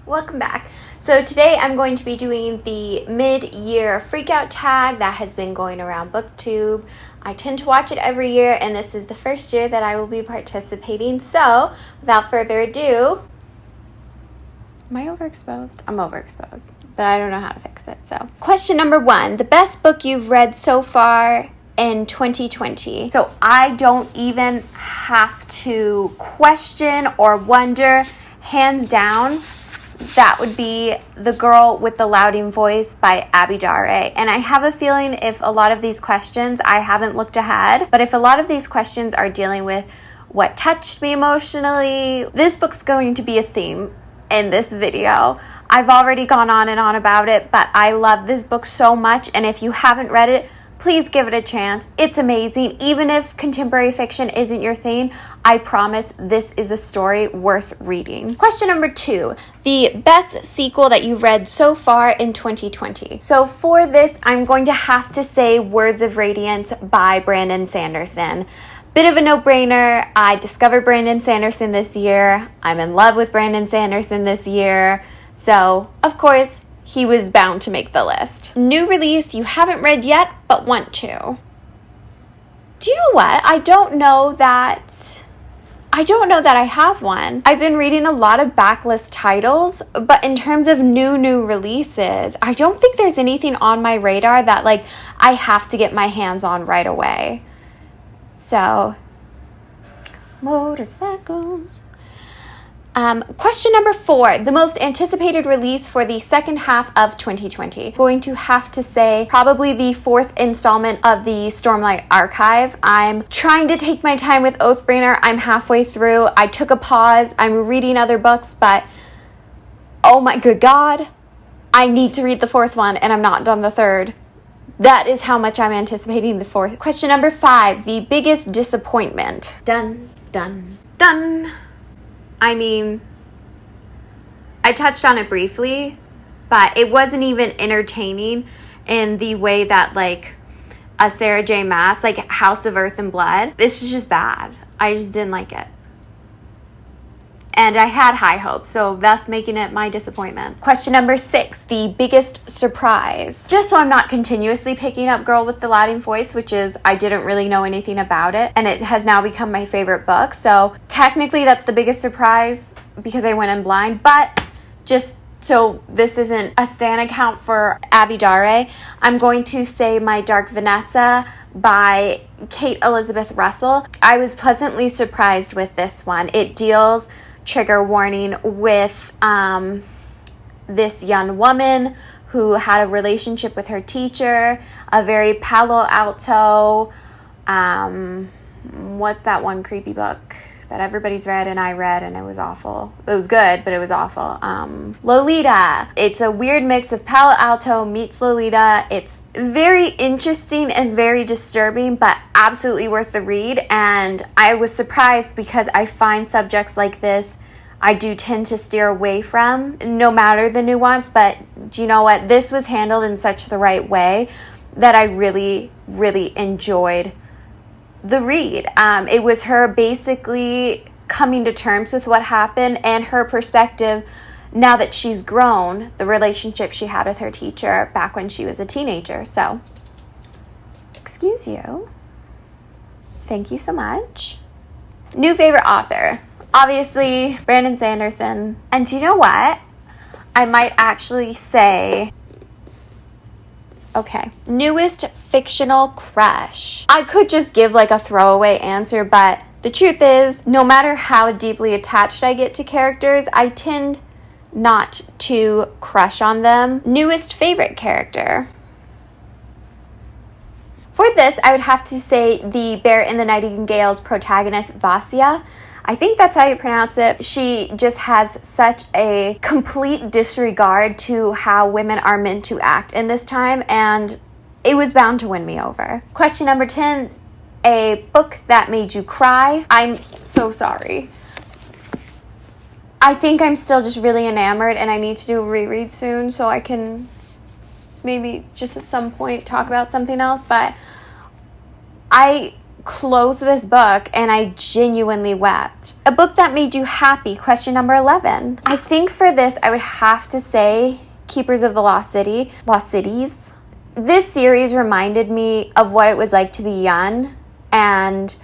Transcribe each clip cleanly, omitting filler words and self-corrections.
Welcome back. So today I'm going to be doing the mid-year freakout tag that has been going around BookTube. I tend to watch it every year, and this is the first year that I will be participating. So without further ado, am I overexposed? I'm overexposed, but I don't know how to fix it. So question number 1, the best book you've read so far in 2020. So I don't even have to question or wonder. Hands down, that would be The Girl with the Louding Voice by Abby Dare. And I have a feeling if a lot of these questions, I haven't looked ahead, but if a lot of these questions are dealing with what touched me emotionally, this book's going to be a theme in this video. I've already gone on and on about it, but I love this book so much, and if you haven't read it, please give it a chance. It's amazing. Even if contemporary fiction isn't your thing, I promise this is a story worth reading. Question number 2, the best sequel that you've read so far in 2020. So for this, I'm going to have to say Words of Radiance by Brandon Sanderson. Bit of a no-brainer. I discovered Brandon Sanderson this year. I'm in love with Brandon Sanderson this year. So, of course, he was bound to make the list. New release you haven't read yet, but want to. Do you know what? I don't know that I have one. I've been reading a lot of backlist titles, but in terms of new releases, I don't think there's anything on my radar that I have to get my hands on right away. So, motorcycles. Question number 4, the most anticipated release for the second half of 2020. Going to have to say probably the 4th installment of the Stormlight Archive. I'm trying to take my time with Oathbringer. I'm halfway through. I took a pause. I'm reading other books, but oh my good God, I need to read the 4th one, and I'm not done the 3rd. That is how much I'm anticipating the 4th. Question number 5, the biggest disappointment. Dun, dun, dun. I mean, I touched on it briefly, but it wasn't even entertaining in the way that a Sarah J. Maas, House of Earth and Blood. This was just bad. I just didn't like it. And I had high hopes, so thus making it my disappointment. Question number 6, the biggest surprise. Just so I'm not continuously picking up Girl with the Louding Voice, which is, I didn't really know anything about it, and it has now become my favorite book. So technically that's the biggest surprise because I went in blind, but just so this isn't a stan account for Abby Dare, I'm going to say My Dark Vanessa by Kate Elizabeth Russell. I was pleasantly surprised with this one. It deals, trigger warning, with this young woman who had a relationship with her teacher, a very Palo Alto, what's that one creepy book that everybody's read and I read and it was awful. It was good, but it was awful. Lolita. It's a weird mix of Palo Alto meets Lolita. It's very interesting and very disturbing, but absolutely worth the read. And I was surprised because I find subjects like this I do tend to steer away from, no matter the nuance. But do you know what? This was handled in such the right way that I really, really enjoyed the read. It was her basically coming to terms with what happened and her perspective now that she's grown, the relationship she had with her teacher back when she was a teenager. So, excuse you. Thank you so much. New favorite author. Obviously, Brandon Sanderson. And do you know what? I might actually say, okay, newest fictional crush. I could just give a throwaway answer, but the truth is, no matter how deeply attached I get to characters, I tend not to crush on them. Newest favorite character. For this, I would have to say the Bear in the Nightingale's protagonist, Vasya. I think that's how you pronounce it. She just has such a complete disregard to how women are meant to act in this time, and it was bound to win me over. Question number 10, a book that made you cry. I'm so sorry. I think I'm still just really enamored, and I need to do a reread soon so I can maybe just at some point talk about something else, but I closed this book and I genuinely wept. A book that made you happy, question number 11. I think for this, I would have to say Keepers of the Lost City, Lost Cities. This series reminded me of what it was like to be young and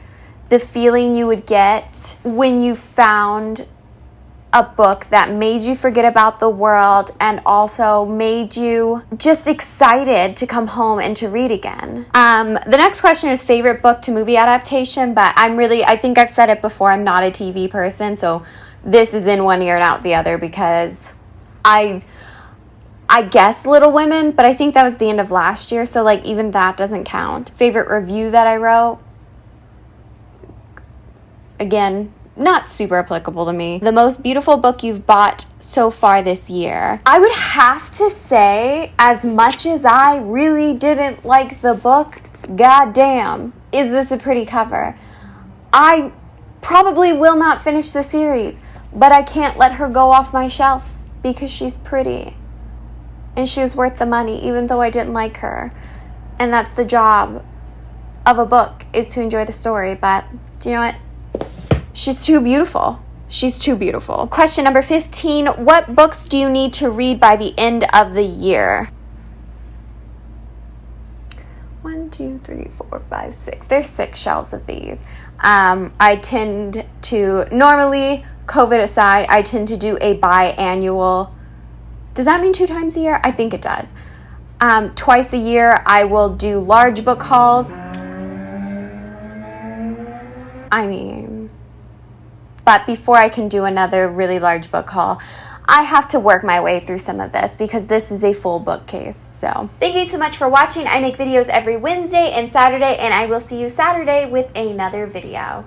the feeling you would get when you found a book that made you forget about the world and also made you just excited to come home and to read again. The next question is favorite book to movie adaptation, but I think I've said it before, I'm not a TV person, so this is in one ear and out the other because I guess Little Women, but I think that was the end of last year, so like even that doesn't count. Favorite review that I wrote, again, not super applicable to me. The most beautiful book you've bought so far this year. I would have to say, as much as I really didn't like the book, goddamn, is this a pretty cover? I probably will not finish the series, but I can't let her go off my shelves because she's pretty. And she was worth the money, even though I didn't like her. And that's the job of a book, is to enjoy the story. But do you know what? She's too beautiful. She's too beautiful. Question number 15. What books do you need to read by the end of the year? 1, 2, 3, 4, 5, 6. There's 6 shelves of these. I tend to, normally, COVID aside, I tend to do a biannual. Does that mean 2 times a year? I think it does. Twice a year, I will do large book hauls. But before I can do another really large book haul, I have to work my way through some of this because this is a full bookcase. So thank you so much for watching. I make videos every Wednesday and Saturday, and I will see you Saturday with another video.